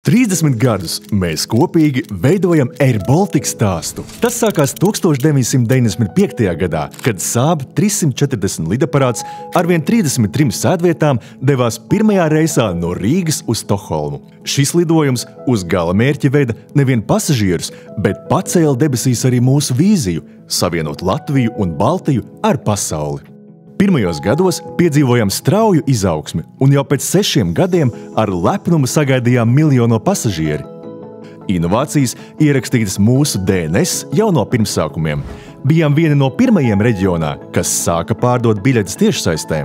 30 gadus mēs kopīgi veidojam Air Baltic stāstu. Tas sākās 1995. gadā, kad Saab 340 lidaparāts ar vien 33 sēdvietām devās pirmajā reisā no Rīgas uz Stokholmu. Šis lidojums uz gala mērķi veda nevien pasažierus, bet pacēla debesīs arī mūsu vīziju – savienot Latviju un Baltiju ar pasauli. Pirmajos gados piedzīvojām strauju izaugsmi, un jau pēc 6 gadiem ar lepnumu sagaidījām miljonu pasažieri. Inovācijas ierakstītas mūsu DNS jau no pirmsākumiem. Bijām vieni no pirmajiem reģionā, kas sāka pārdot biļetes tiešsaistē.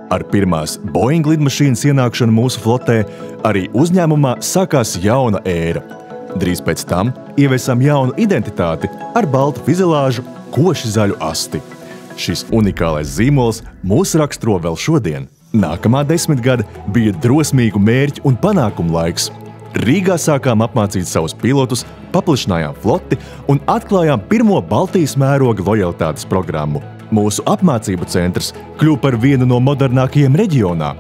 Ar pirmās Boeing lidmašīnas ienākšanu mūsu flotē arī uzņēmumā sākās jauna ēra. Drīz pēc tam ieviesām jaunu identitāti ar baltu fizelāžu, koši zaļu asti. Šis unikālais zīmols mūs raksturo vēl šodien. Nākamā 10 gada bija drosmīgu mērķu un panākumu laiks. Rīgā sākām apmācīt savus pilotus, paplašinājām floti un atklājām pirmo Baltijas mēroga lojalitātes programmu. Mūsu apmācību centrs kļuva par vienu no modernākajiem reģionā.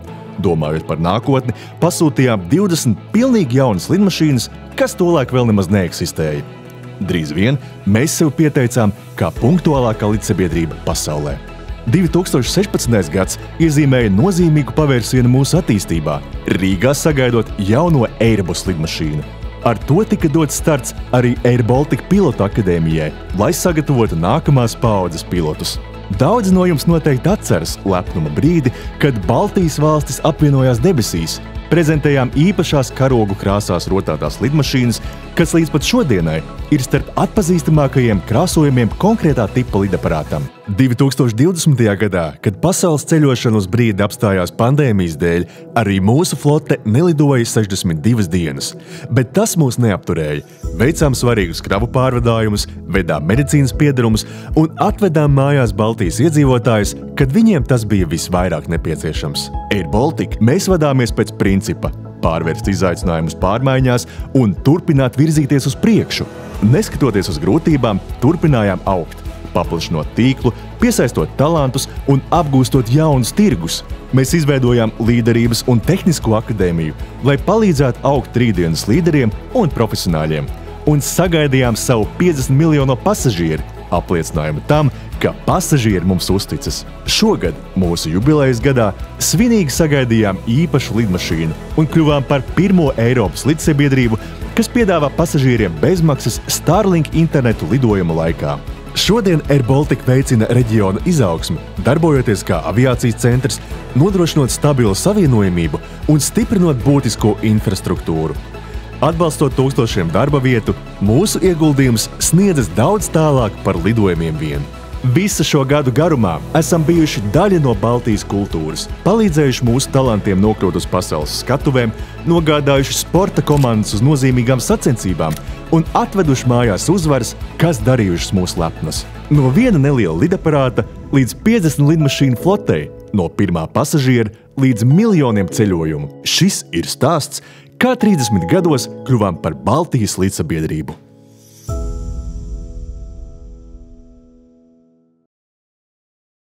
Domājot par nākotni, pasūtījām 20 pilnīgi jaunas lidmašīnas, kas tolaik vēl nemaz neeksistēja. Drīz vien mēs sev pieteicām kā punktuālākā lidsabiedrība pasaulē. 2016. gads iezīmēja nozīmīgu pavērsienu mūsu attīstībā, Rīgā sagaidot jauno Airbus lidmašīnu. Ar to tika dots starts arī Air Baltic pilotu akadēmijai, lai sagatavotu nākamās paaudzes pilotus. Daudzi no jums noteikti atceras lepnuma brīdi, kad Baltijas valstis apvienojās debesīs. Prezentējām īpašās karogu krāsās rotātās lidmašīnas, kas līdz pat šodienai ir starp atpazīstamākajiem krāsojumiem konkrētā tipa lidaparātam. 2020. gadā, kad pasaules ceļošana uz brīdi apstājās pandēmijas dēļ, arī mūsu flote nelidoja 62 dienas. Bet tas mūs neapturēja. Veicām svarīgus kravu pārvadājumus, vedām medicīnas piedarumus un atvedām mājās Baltijas iedzīvotājus, kad viņiem tas bija visvairāk nepieciešams. Air Baltic mēs vadāmies pēc principa – pārvērst izaicinājumus pārmaiņās un turpināt virzīties uz priekšu. Neskatoties uz grūtībām, turpinājām augt, paplašinot tīklu, piesaistot talantus un apgūstot jaunus tirgus. Mēs izveidojām līderības un tehnisko akadēmiju, lai palīdzētu augt rītdienas līderiem un profesionāļiem. Un sagaidījām savu 50 miljonu pasažieru, apliecinājumu tam, ka pasažieri mums uzticas. Šogad, mūsu jubilejas gadā, svinīgi sagaidījām īpašu lidmašīnu un kļuvām par pirmo Eiropas lidsabiedrību, kas piedāvā pasažieriem bezmaksas Starlink internetu lidojuma laikā. Šodien Air Baltic veicina reģiona izaugsmi, darbojoties kā aviācijas centrs, nodrošinot stabilu savienojamību un stiprinot būtisko infrastruktūru. Atbalstot tūkstošiem darba vietu, mūsu ieguldījums sniedzas daudz tālāk par lidojumiem vien. Visu šo gadu garumā esam bijuši daļa no Baltijas kultūras, palīdzējuši mūsu talantiem nokļūt uz pasaules skatuvēm, nogādājuši sporta komandas uz nozīmīgām sacensībām un atveduši mājās uzvaras, kas darījušas mūs lepnas. No viena neliela lidaparāta līdz 50 lidmašīnu flotei, no pirmā pasažiera līdz miljoniem ceļojumu. Šis ir stāsts, kā 30 gados kļuvām par Baltijas līdzsabiedrību.